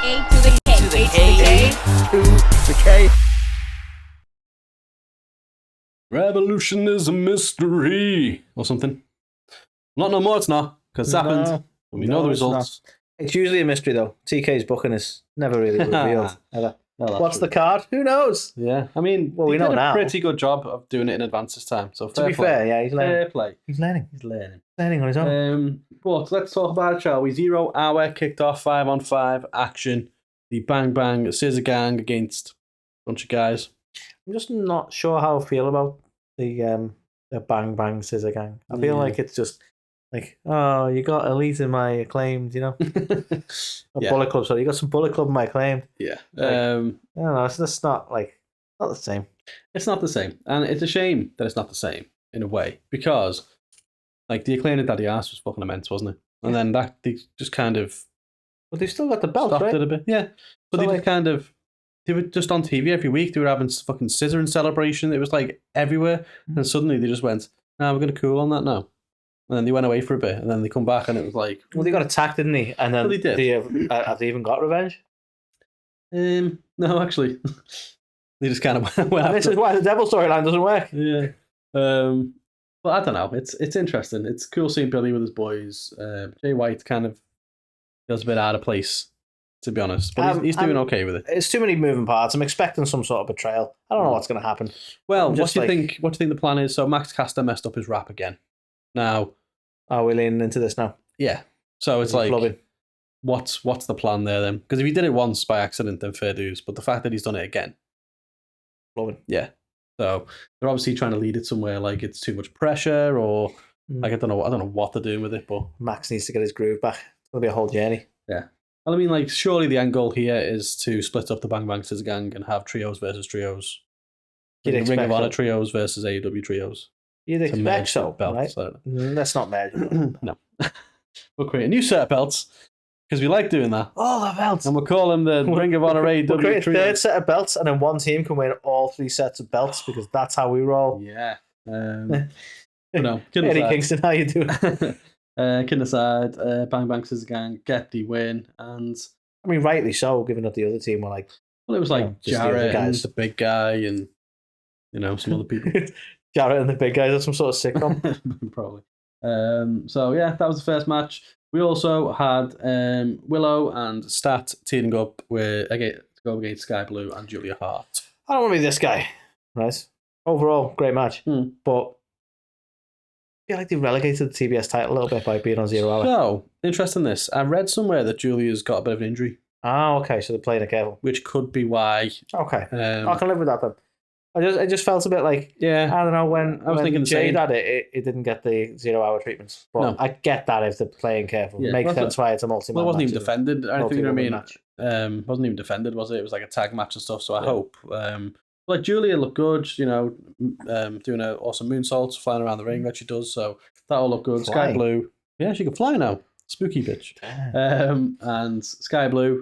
A to the K. To the K. To the K. Revolution is a mystery. Or something. Not no more, it's not. Because it's happened. And we know the results. It's usually a mystery, though. TK's booking is never really revealed, ever. No, What's the card? Who knows? Yeah, I mean, Well, we he know did a now. pretty good job of doing it in advance this time. So To be fair, yeah, he's learning. Fair play. He's learning. He's learning. Learning on his own. But let's talk about it, shall we? 0 hour kicked off 5-on-5 action. The Bang Bang Scissor Gang against a bunch of guys. I'm just not sure how I feel about the Bang Bang Scissor Gang. I feel like it's just like, oh, you got Elite in my acclaimed, you know? Bullet Club, sorry. You got some Bullet Club in my acclaimed. Yeah. I don't know, it's just not the same. It's not the same. And it's a shame that it's not the same, in a way, because like the acclaimed Daddy Ass was fucking immense, wasn't it? And then that they just kind of But they've still got the belt, stopped right? it a bit. Yeah. But So, they just kind of they were just on TV every week. They were having fucking scissoring celebration. It was like everywhere. And suddenly they just went, nah, we're going to cool on that now. And then they went away for a bit. And then they come back and it was like... Well, they got attacked, didn't they? And then Well, they did. Have they even got revenge? No, actually. They just kind of went And this is why the Devil storyline doesn't work. Yeah. Well, I don't know. It's interesting. It's cool seeing Billy with his boys. Jay White kind of feels a bit out of place, to be honest. But he's doing okay with it. It's too many moving parts. I'm expecting some sort of betrayal. I don't know what's going to happen. Well, I'm what just do you think? What do you think the plan is? So Max Caster messed up his rap again. Now, are we leaning into this now? yeah. So it's He's like, blubbing. what's the plan there then? Because if he did it once by accident, then fair dues. But the fact that he's done it again, Blubbing. yeah. So they're obviously trying to lead it somewhere like it's too much pressure, or like I don't know what they're doing with it. But Max needs to get his groove back. It's going to be a whole journey. yeah. Well, I mean, like, surely the end goal here is to split up the Bang Bang Scissor Gang and have trios versus trios. You'd Like Ring of expect Honor so. trios versus AEW trios. You'd To expect merge so, the belts. right? I Let's not merge. don't know. No. We'll create a new set of belts because we like doing that. All the belts. And we'll call them the Ring of Honor We'll AEW create a trios. third set of belts, and then one team can win all 3 sets of belts because that's how we roll. Yeah. No, kidding Eddie aside. Kingston, how you doing? Kidding aside, Bang Bang Scissor Gang get the win. And, I mean, rightly so, given that the other team were like well, it was like just the other Jarrett and guys. the big guy and, some other people. Jarrett and the big guys. That's some sort of sitcom. Probably. So yeah, that was the first match. We also had Willow and Stat teaming up to go against Sky Blue and Julia Hart. I don't want to be this guy. Right. Overall, great match. But I feel like they relegated the TBS title a little bit by being on 0 hour. So, interesting this. I read somewhere that Julia's got a bit of an injury, Okay, so they're playing it careful. which could be why. Okay. I can live with that then. I just felt a bit like, Yeah. I don't know, when I was thinking the Jade same. had it didn't get the 0 hour treatments. But No. I get that if they're playing careful. Yeah. It makes Well, sense why it's a multi-man Well, it wasn't match, even isn't it? defended or anything, you know what I mean? Multi-woman match. Wasn't even defended, was it? It was like a tag match and stuff, so I hope. Like, Julia looked good, doing an awesome moonsault, flying around the ring that she does, so that all looked good. Sky Flying. Blue, yeah, she can fly now. Spooky bitch. And Sky Blue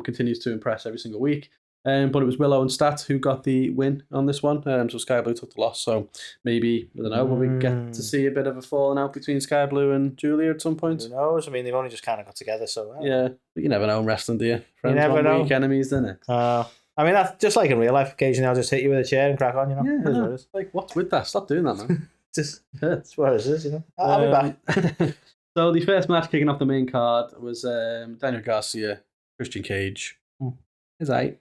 continues to impress every single week. But it was Willow and Stat who got the win on this one. So Sky Blue took the loss. So maybe, I don't know, will we get to see a bit of a falling out between Sky Blue and Julia at some point? Who knows? I mean, they've only just kind of got together, so... Yeah, but you never know in wrestling, do you? Friends never one know. week, enemies the next. I mean, that's just like in real life. Occasionally, I'll just hit you with a chair and crack on, Yeah, It is what it is. like, what's with that? Stop doing that, man. That's what it is, I'll be back. So the first match kicking off the main card was Daniel Garcia, Christian Cage. Is that?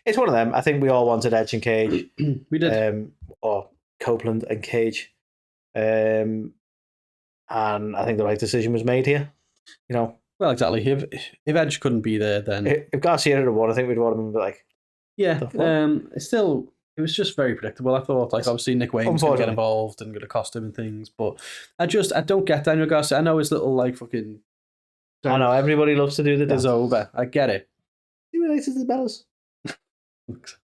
It's one of them. I think we all wanted Edge and Cage. We did. Or Copeland and Cage. And I think the right decision was made here. Well, exactly. If Edge couldn't be there, then If Garcia had won, I think we'd want him to be like, yeah. the fuck? It was just very predictable. I thought, like, obviously Nick Wayne's going to get Unfortunately. involved and going to cost him and things, but I don't get Daniel Garcia. I know his little like fucking. I know, everybody loves to do the Is dance. over. I get it. He related to the Bellas?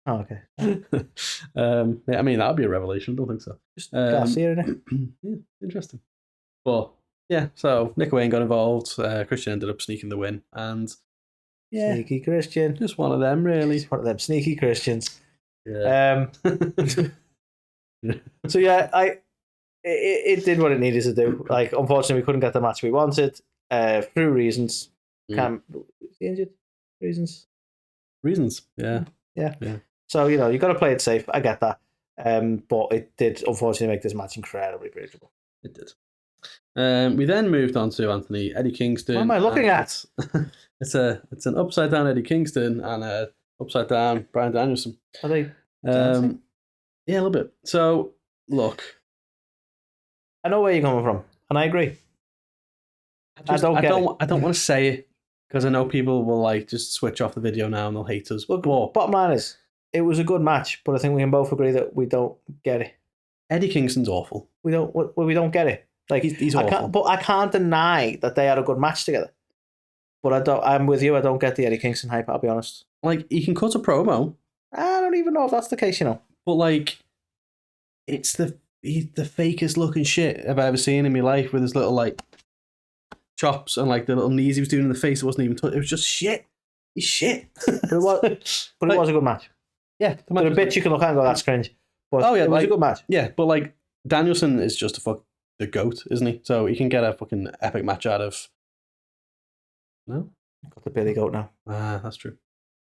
Oh, okay. Yeah, I mean that would be a revelation. I don't think so. Just Garcia, innit? Yeah, interesting. But yeah, so Nick Wayne got involved. Christian ended up sneaking the win, and yeah, Sneaky Christian. just one of them, really. He's one of them sneaky Christians. Yeah. So yeah, it did what it needed to do. Like, unfortunately, we couldn't get the match we wanted through reasons. Mm. Can't, was he injured? Reasons. reasons. Yeah. So you got to play it safe. I get that, but it did unfortunately make this match incredibly predictable. It did. We then moved on to Anthony Eddie Kingston. What am I looking at? It's an upside down Eddie Kingston and a upside down Bryan Danielson. Are they? Yeah, a little bit. So look, I know where you're coming from, and I agree. I don't want to say it because I know people will like just switch off the video now and they'll hate us. But bottom line is, it was a good match, but I think we can both agree that we don't get it. Eddie Kingston's awful. We don't get it. Like he's awful. But I can't deny that they had a good match together. But I'm with you. I don't get the Eddie Kingston hype. I'll be honest. Like he can cut a promo. I don't even know if that's the case. But like, it's he's the fakest looking shit I've ever seen in my life with his little like chops and like the little knees he was doing in the face. It wasn't even. It was just shit. He's shit. But it was a good match. Yeah, there are bits you can look at and go, that's cringe. But it was a good match. Yeah, but like Danielson is just the GOAT, isn't he? So he can get a fucking epic match out of. No, got the Billy Goat now. Ah, that's true.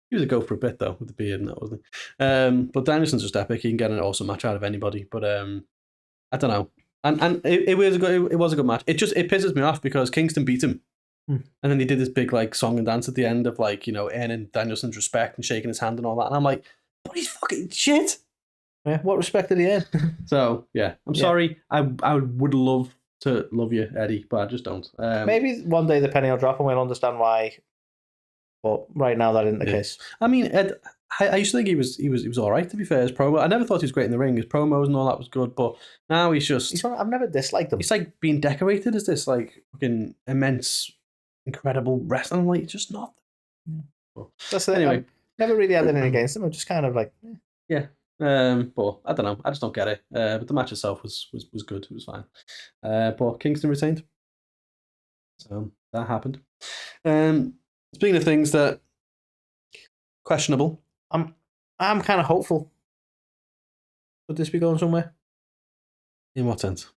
He was a GOAT for a bit though with the beard and that, wasn't he? But Danielson's just epic. He can get an awesome match out of anybody. But I don't know. And it was a good match. It pisses me off because Kingston beat him. And then he did this big like song and dance at the end of like earning Danielson's respect and shaking his hand and all that. And I'm like, but he's fucking shit. Yeah, what respect did he earn? So yeah, I'm sorry. I would love to love you, Eddie, but I just don't. Maybe one day the penny will drop and we'll understand why. But right now that isn't the case. I mean, Ed, I used to think he was all right. To be fair, his promo. I never thought he was great in the ring. His promos and all that was good, but now he's just. I've never disliked him. He's like being decorated as this like fucking immense, incredible wrestler. I'm like, just not. That's anyway. I've never really had anything against him. I'm just kind of like. Yeah. But I don't know. I just don't get it. But the match itself was good. It was fine. But Kingston retained. So that happened. Speaking of things that questionable, I'm kind of hopeful. Would this be going somewhere? In what sense?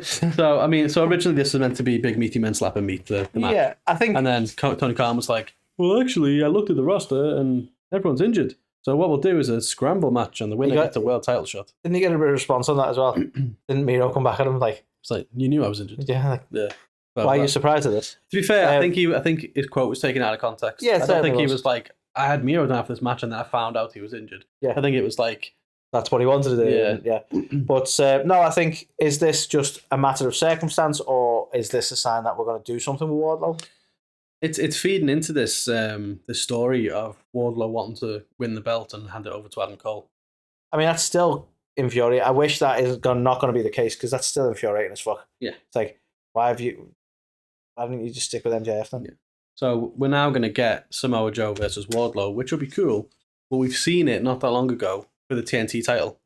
So originally this was meant to be big meaty men slap and meet the match. Yeah, I think. And then Tony Khan was like, "Well, actually, I looked at the roster and everyone's injured. So what we'll do is a scramble match and the winner gets a world title shot." Didn't he get a bit of response on that as well? Didn't Miro come back at him like? It's like, you knew I was injured. Yeah. Yeah. Well, why are you surprised at this? To be fair, I think his quote was taken out of context. Yeah, I don't think he was like, I had Miro down for this match and then I found out he was injured. Yeah. I think it was like, that's what he wanted to do. Yeah. But no, I think, is this just a matter of circumstance or is this a sign that we're going to do something with Wardlow? It's feeding into this this story of Wardlow wanting to win the belt and hand it over to Adam Cole. I mean, that's still infuriating. I wish that is not going to be the case because that's still infuriating as fuck. Yeah. It's like, why didn't you just stick with MJF then? Yeah. So we're now going to get Samoa Joe versus Wardlow, which will be cool. But we've seen it not that long ago for the TNT title.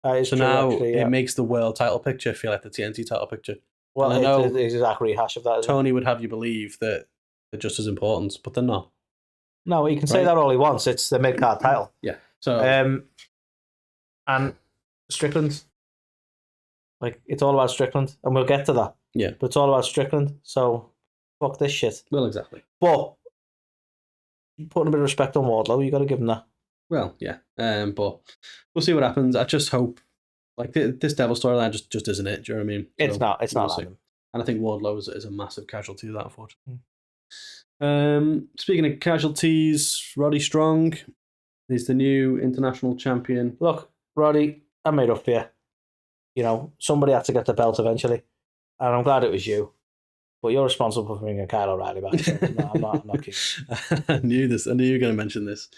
So now it makes the world title picture feel like the TNT title picture. Well, I know it's an exact rehash of that. Tony would have you believe that they're just as important, but they're not. No, he can say that all he wants. It's the mid-card title. Yeah. So and Strickland, like it's all about Strickland, and we'll get to that. Yeah. But it's all about Strickland, so fuck this shit. Well, exactly. But putting a bit of respect on Wardlow, you got to give him that. Well, yeah. But we'll see what happens. I just hope, like this Devil storyline just isn't it. Do you know what I mean? It's not. It's not. And I think Wardlow is a massive casualty of that, unfortunately. Speaking of casualties, Roddy Strong is the new international champion. Look, Roddy, I made up for you. You know, somebody had to get the belt eventually, and I'm glad it was you. But you're responsible for bringing Kyle O'Reilly back. So no, I'm not kidding. I knew this. I knew you were going to mention this.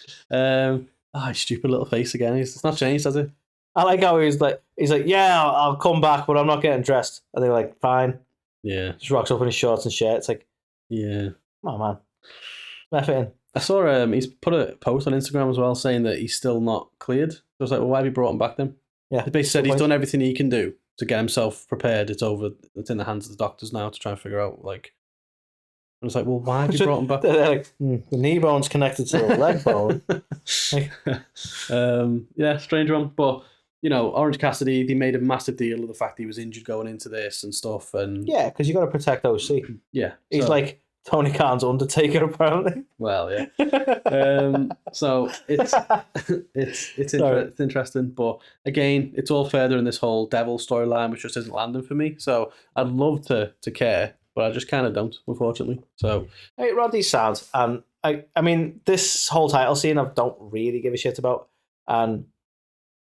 Stupid little face again. It's not changed, has it? I like how he's like, yeah, I'll come back, but I'm not getting dressed. And they're like, fine. Yeah. Just rocks up in his shorts and shirt. It's like, yeah. Come on, man. F it in. I saw he's put a post on Instagram as well saying that he's still not cleared. So I was like, well, why have you brought him back then? Yeah. He basically said he's done everything he can do to get himself prepared. It's over. It's in the hands of the doctors now to try and figure out, like... I was like, well, why have you brought him back? They're like, the knee bone's connected to the leg bone. Yeah, strange one. But, you know, Orange Cassidy, they made a massive deal of the fact he was injured going into this and stuff. And yeah, because you got to protect OC. Yeah. He's like, Tony Khan's Undertaker, apparently. Well, yeah. So it's interesting, but again, it's all further in this whole devil storyline, which just isn't landing for me. So I'd love to care, but I just kind of don't, unfortunately. So hey, Roddy's sound, and I mean, this whole title scene, I don't really give a shit about, and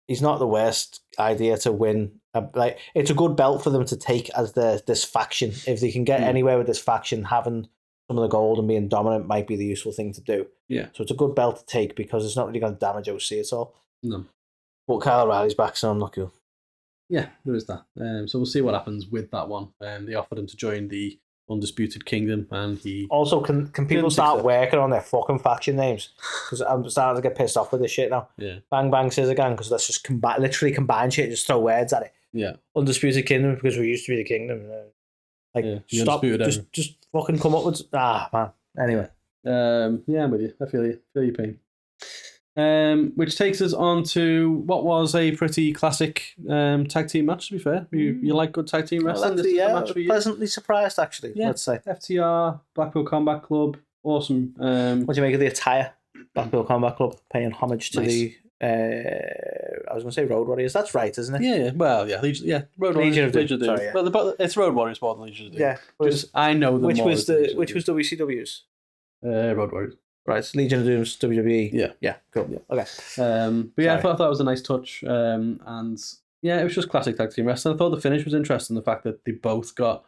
he's not the worst idea to win. Like, it's a good belt for them to take as this faction. If they can get anywhere with this faction, having some of the gold and being dominant might be the useful thing to do. Yeah. So it's a good belt to take because it's not really going to damage OC at all. No. But Kyle O'Reilly's back, so I'm not cool. Yeah, there is that. So we'll see what happens with that one. They offered him to join the Undisputed Kingdom, and he also can people start working on their fucking faction names? Because I'm starting to get pissed off with this shit now. Yeah. Bang Bang Scissor Gang, because let's just literally combine shit, just throw words at it. Yeah. Undisputed Kingdom, because we used to be the kingdom. Stop, just fucking come up with man. Anyway. Yeah, I'm with you. I feel your pain. Which takes us on to what was a pretty classic tag team match, to be fair. You like good tag team wrestling? This is a match for you? Pleasantly surprised, actually, let's say. FTR, Blackpool Combat Club, awesome. What do you make of the attire? Blackpool Combat Club paying homage to the I was going to say Road Warriors. That's right, isn't it? Yeah. Well, yeah. Road Warriors. Legion of Doom. Sorry, yeah. Well, it's Road Warriors more than Legion of Doom. Yeah. I know them which more. Was WCW's? Road Warriors. Right, Legion of Doom's WWE. Yeah, cool. Yeah. Okay. But yeah, I thought that was a nice touch. And yeah, it was just classic tag team wrestling. I thought the finish was interesting. The fact that they both got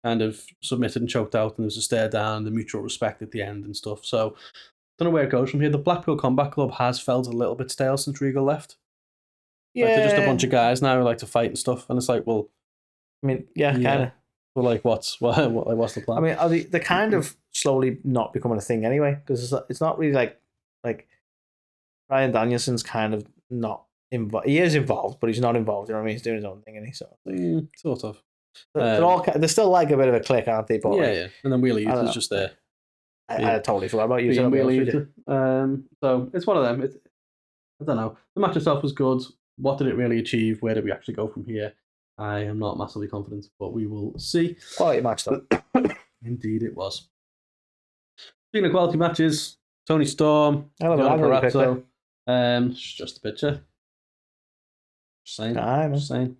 kind of submitted and choked out, and there was a stare down, the mutual respect at the end and stuff. So don't know where it goes from here. The Blackpool Combat Club has felt a little bit stale since Regal left. Yeah, like, they're just a bunch of guys now who like to fight and stuff, and it's like, well, I mean, kind of. Well, like, what's the plan? I mean, they're kind of slowly not becoming a thing anyway, because it's not really like Bryan Danielson's kind of not involved. He is involved, but he's not involved. You know what I mean? He's doing his own thing, and he's sort of. They're still like a bit of a clique, aren't they? But yeah. And then Wheeler Youth is just there. I totally forgot about you. So it's one of them. I don't know. The match itself was good. What did it really achieve? Where did we actually go from here? I am not massively confident, but we will see. Quality match, though. Indeed, it was. Speaking of quality matches, Tony Storm, Parazzo. Just a picture. Just saying. Just saying.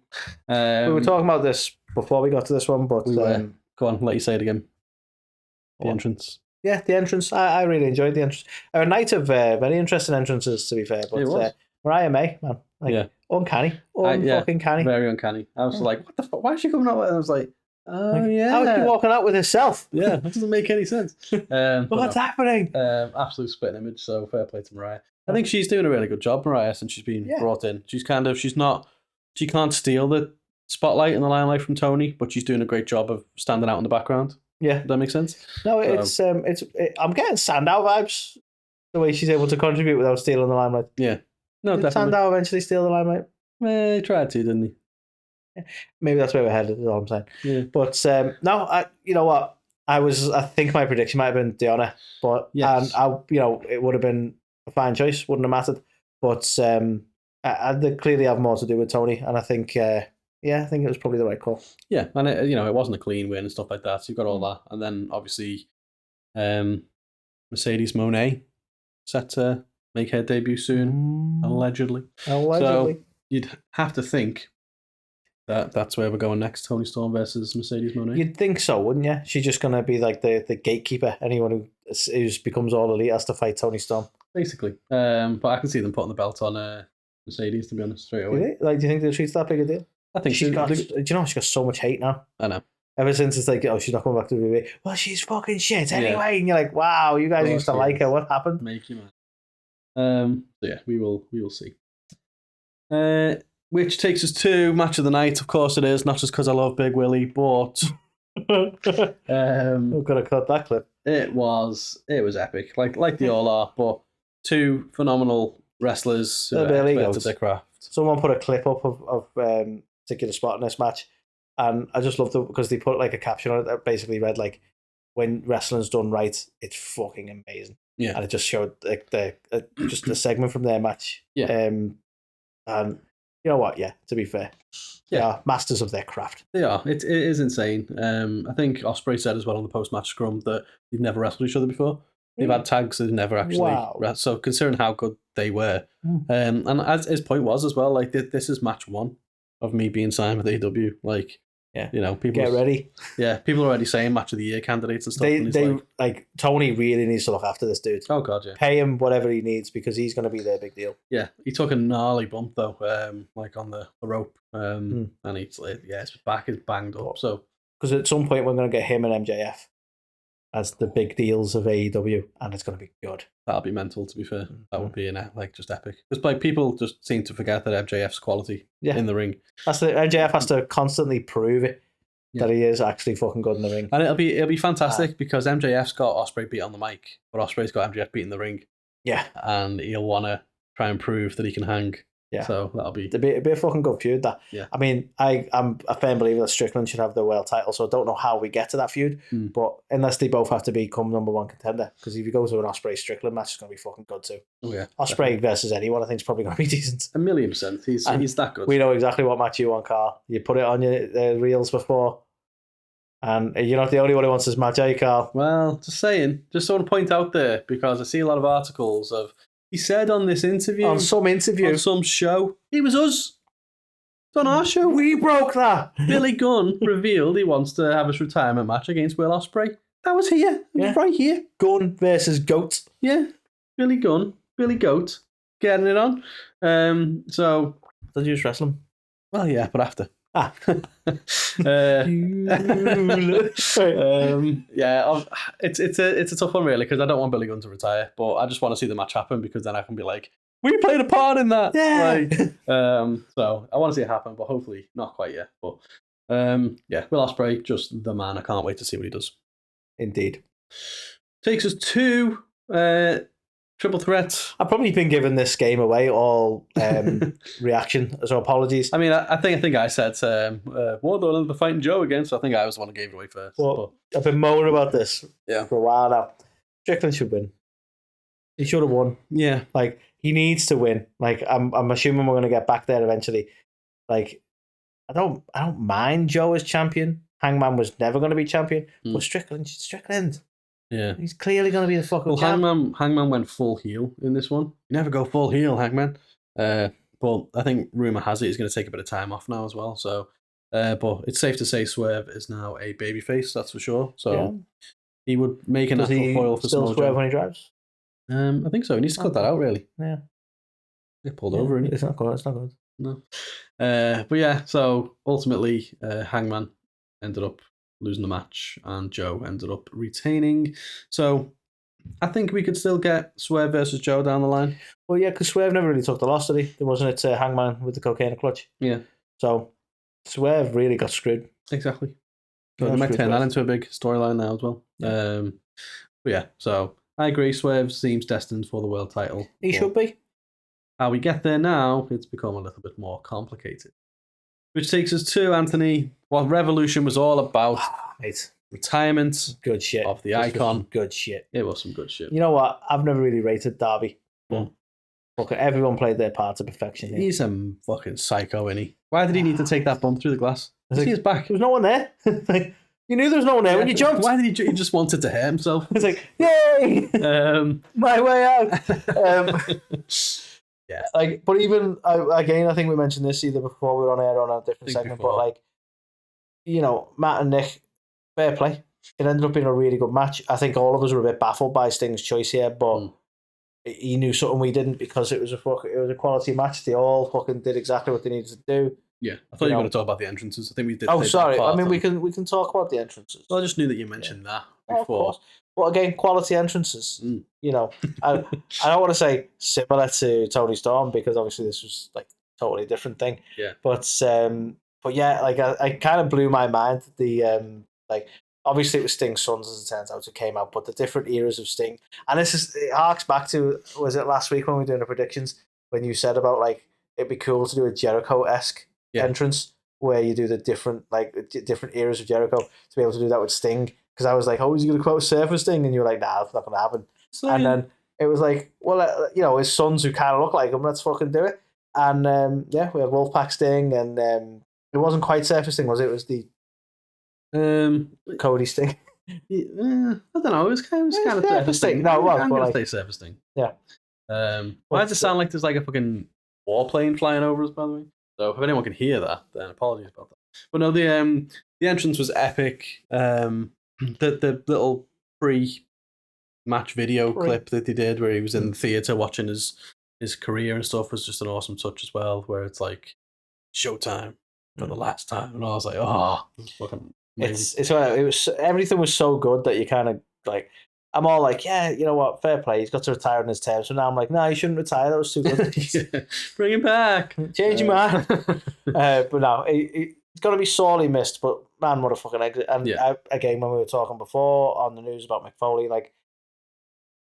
We were talking about this before we got to this one, but go on, let you say it again. The entrance. Yeah, the entrance. I really enjoyed the entrance. A night of very interesting entrances, to be fair. But Mariah May, man, uncanny, fucking canny, very uncanny. I was like, what the fuck? Why is she coming out with it? And I was like, how is she walking out with herself? Yeah, that doesn't make any sense. What's happening? Absolute spitting image. So fair play to Mariah. I think she's doing a really good job, Mariah, since she's been brought in. She can't steal the spotlight and the limelight from Tony, but she's doing a great job of standing out in the background. Yeah, does that make sense? No, I'm getting Sandow vibes. The way she's able to contribute without stealing the limelight. Yeah, no, definitely. Sandow eventually steal the limelight? He tried to, didn't he? Yeah. Maybe that's where we're headed. Is all I'm saying. Yeah. But no, you know what? I think my prediction might have been Deonna, but yes. It would have been a fine choice. Wouldn't have mattered. But they clearly have more to do with Tony, and I think. I think it was probably the right call. Yeah, and it wasn't a clean win and stuff like that. So you've got all that, and then obviously, Mercedes Moné set to make her debut soon, allegedly. So you'd have to think that that's where we're going next: Tony Storm versus Mercedes Moné. You'd think so, wouldn't you? She's just going to be like the gatekeeper. Anyone who becomes all elite has to fight Tony Storm, basically. But I can see them putting the belt on Mercedes, to be honest, straight away. Do you think they'll treat that big a deal? I think she's got. Do you know she's got so much hate now? I know. Ever since it's like, she's not coming back to the WWE. Well, she's fucking shit anyway, and you're like, wow, you guys used to like her. What happened? Make you mad. So yeah, we will see. Which takes us to match of the night. Of course, it is not just because I love Big Willie, but we've got to cut that clip. It was epic, like they all are. But two phenomenal wrestlers who are experts at their craft. Someone put a clip up of particular spot in this match, and I just loved it because they put like a caption on it that basically read like, "When wrestling's done right, it's fucking amazing." Yeah, and it just showed like just a segment from their match. Yeah, and you know what? Yeah, to be fair, they are masters of their craft. They are. It is insane. I think Ospreay said as well on the post-match scrum that they've never wrestled each other before. They've had tags they've never actually. Wow. So considering how good they were, and as his point was as well, like this is match 1 of me being signed with AEW. Like, people get ready. Yeah, people are already saying match of the year candidates and stuff. They like Tony really needs to look after this dude. Oh god, yeah. Pay him whatever he needs because he's going to be their big deal. Yeah, he took a gnarly bump though, like on the rope, and his back is banged up. So because at some point we're going to get him and MJF as the big deals of AEW, and it's going to be good. That'll be mental. To be fair, that would be just epic. Because like people just seem to forget that MJF's quality in the ring. MJF has to constantly prove it. That he is actually fucking good in the ring. And it'll be fantastic because MJF's got Ospreay beat on the mic, but Ospreay's got MJF beat in the ring. Yeah. And he'll want to try and prove that he can hang. Yeah. So that'll be... It'll be a fucking good feud, that. Yeah. I mean, I'm a firm believer that Strickland should have the world title, so I don't know how we get to that feud, but unless they both have to become #1 contender, because if you go to an Ospreay-Strickland match, it's going to be fucking good too. Oh, yeah. Ospreay versus anyone, I think, is probably going to be decent. 1,000,000%. He's that good. We know exactly what match you want, Carl. You put it on your reels before. And you're not the only one who wants this match, are you, Carl? Well, just saying. Just want to point out there, because I see a lot of articles of, he said on this interview. On some show. It was us. It's on our show. We broke that. Billy Gunn revealed he wants to have his retirement match against Will Ospreay. That was here. It was right here. Gunn versus Goat. Yeah. Billy Gunn. Billy Goat. Getting it on. So. Did you just wrestle him? Well, yeah, but after. It's a tough one really, because I don't want Billy Gunn to retire, but I just want to see the match happen, because then I can be like, we played a part in that. So I want to see it happen, but hopefully not quite yet. But Will Ospreay, just the man. I can't wait to see what he does. Indeed. Takes us to Triple Threat. I've probably been giving this game away all reaction, so apologies. I mean, I think I said Wardlow will be fighting Joe again, so I think I was the one who gave it away first. Well, I've been moaning about this for a while now. Strickland should win. He should have won. Yeah, like he needs to win. Like I'm assuming we're going to get back there eventually. Like I don't mind Joe as champion. Hangman was never going to be champion, but Strickland. Yeah, he's clearly going to be the fucking champ. Hangman went full heel in this one. You never go full heel, Hangman. But I think rumor has it he's going to take a bit of time off now as well. So, but it's safe to say Swerve is now a babyface. That's for sure. So he would make a natural foil for still Swerve when he drives. I think so. He needs to cut that out, really. Yeah. Get pulled over, isn't it? It's not good. It's not good. No. But yeah, so ultimately, Hangman ended up losing the match, and Joe ended up retaining. So I think we could still get Swerve versus Joe down the line. Well, yeah, because Swerve never really took the loss, did he? There wasn't it Hangman with the cocaine clutch. Yeah. So Swerve really got screwed. Exactly. So they might turn that into a big storyline now as well. Yeah. But yeah, so I agree. Swerve seems destined for the world title. He should be. How we get there now, it's become a little bit more complicated. Which takes us to, Anthony, what Revolution was all about. Mate. Retirement. Good shit. Of the icon. Good shit. It was some good shit. You know what? I've never really rated Darby. Look, everyone played their part to perfection here. He's a fucking psycho, isn't he? Why did he need to take that bump through the glass? See his back. There was no one there. You knew there was no one there when you jumped. Why did he just wanted to hurt himself? It's like, yay! My way out. Yeah. Like, but even again, I think we mentioned this either before we were on air or on a different segment. Before. But like, you know, Matt and Nick, fair play. It ended up being a really good match. I think all of us were a bit baffled by Sting's choice here, but he knew something we didn't, because it was a quality match. They all fucking did exactly what they needed to do. Yeah, I thought you were going to talk about the entrances. I think we did. Oh, sorry. I mean, we can talk about the entrances. Well, I just knew that you mentioned that before. Of course. But again, quality entrances. You know, I don't want to say similar to Tony Storm, because obviously this was like a totally different thing. Yeah. But yeah, like I kind of blew my mind. The like obviously it was Sting's sons, as it turns out, who came out, but the different eras of Sting, and it harks back to, was it last week when we were doing the predictions, when you said about like it'd be cool to do a Jericho-esque entrance where you do the different eras of Jericho, to be able to do that with Sting. Because I was like, oh, is he going to quote Surfer Sting? And you were like, nah, that's not going to happen. And then it was like, well, you know, his sons who kind of look like him, let's fucking do it. And we had Wolfpack Sting, and it wasn't quite Surface Sting, was it? It was the Cody Sting. I don't know. It was kind of Surface Sting. No, it was. I'm going to say Surface Sting. Yeah. Why does it sound like there's like a fucking warplane flying over us, by the way? So if anyone can hear that, then apologies about that. But no, the entrance was epic. The little pre-match video clip that they did where he was in the theatre watching his career and stuff was just an awesome touch as well, where it's like showtime for the last time, and I was like, oh, fucking amazing. It was everything was so good that you kind of like. I'm all like, yeah, you know what, fair play. He's got to retire on his terms. So now I'm like, no, he shouldn't retire. That was too good. Yeah. Bring him back. Change your mind. But no, it's got to be sorely missed. But man, what a fucking exit. And again, when we were talking before on the news about Mick Foley, like,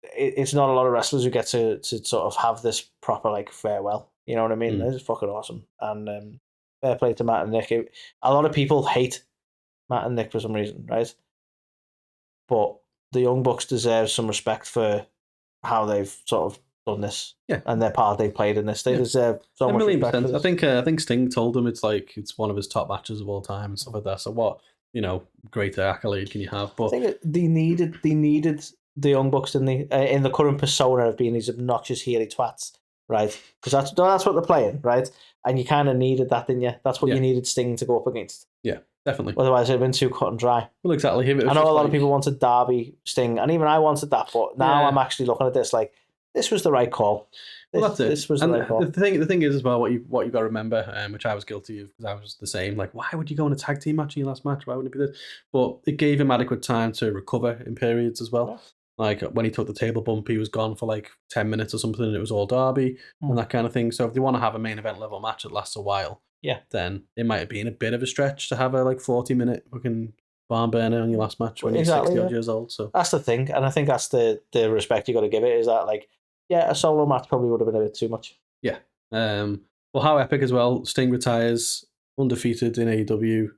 it's not a lot of wrestlers who get to sort of have this proper like farewell. You know what I mean? This is fucking awesome. And fair play to Matt and Nick. A lot of people hate Matt and Nick for some reason, right? But the Young Bucks deserve some respect for how they've sort of done this, and their part they played in this. They deserve so much respect. For this. I think Sting told them it's one of his top matches of all time and stuff like that. So what greater accolade can you have? But I think they needed the Young Bucks in the current persona of being these obnoxious heely twats, right? Because that's what they're playing, right? And you kind of needed that, didn't you? That's what you needed Sting to go up against. Yeah. Definitely. Otherwise, it'd been too cut and dry. Well, exactly. I know a lot of people wanted Darby, Sting, and even I wanted that. But now I'm actually looking at this like this was the right call. That's it. This was the right call. The thing is as well, what you've got to remember, which I was guilty of because I was the same. Like, why would you go in a tag team match in your last match? Why wouldn't it be this? But it gave him adequate time to recover in periods as well. Yeah. Like when he took the table bump, he was gone for like 10 minutes or something, and it was all Darby and that kind of thing. So if they want to have a main event level match that lasts a while. Yeah, then it might have been a bit of a stretch to have a 40-minute fucking barn burner on your last match when you're 60 odd years old. So that's the thing, and I think that's the respect you got to give it. Is that a solo match probably would have been a bit too much. Yeah. Well, how epic as well. Sting retires undefeated in AEW,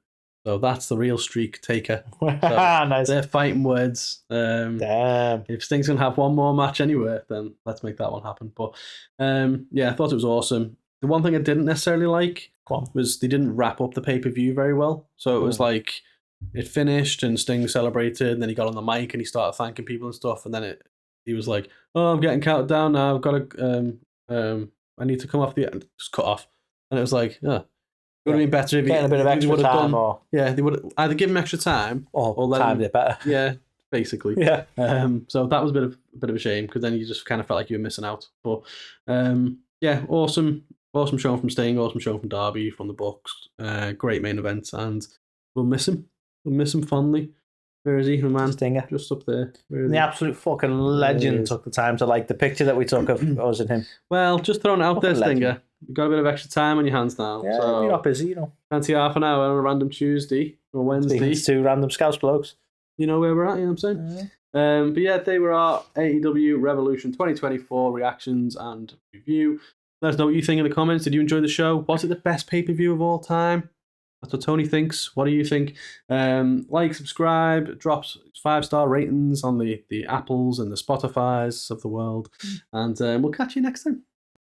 so that's the real streak taker. So nice. They're fighting words. Damn. If Sting's gonna have one more match anywhere, then let's make that one happen. But I thought it was awesome. The one thing I didn't necessarily like was they didn't wrap up the pay-per-view very well. So it was like it finished and Sting celebrated, and then he got on the mic and he started thanking people and stuff. And then he was like, "Oh, I'm getting counted down now. I've got to, I need to come off the end." Just cut off. And it was like, it would have been better if getting a bit of extra time, they would either give him extra time or timed it better. Yeah, basically. Yeah. So that was a bit of a shame because then you just kind of felt like you were missing out. But awesome show from Sting, awesome show from Darby, from the Bucks. Great main event, and we'll miss him. We'll miss him fondly. Where is he, my man? Stinger. Just up there. The absolute fucking legend took the time to the picture that we took of us and him. Well, just throwing it out there, Stinger. Legend. You've got a bit of extra time on your hands now. Yeah, so you're not busy, Fancy half an hour on a random Tuesday or Wednesday. Two random Scouts blokes. You know where we're at, you know what I'm saying? But they were our AEW Revolution 2024 reactions and review. Let us know what you think in the comments. Did you enjoy the show? Was it the best pay-per-view of all time? That's what Tony thinks. What do you think? Like, subscribe, drop 5-star ratings on the Apples and the Spotifys of the world. And we'll catch you next time.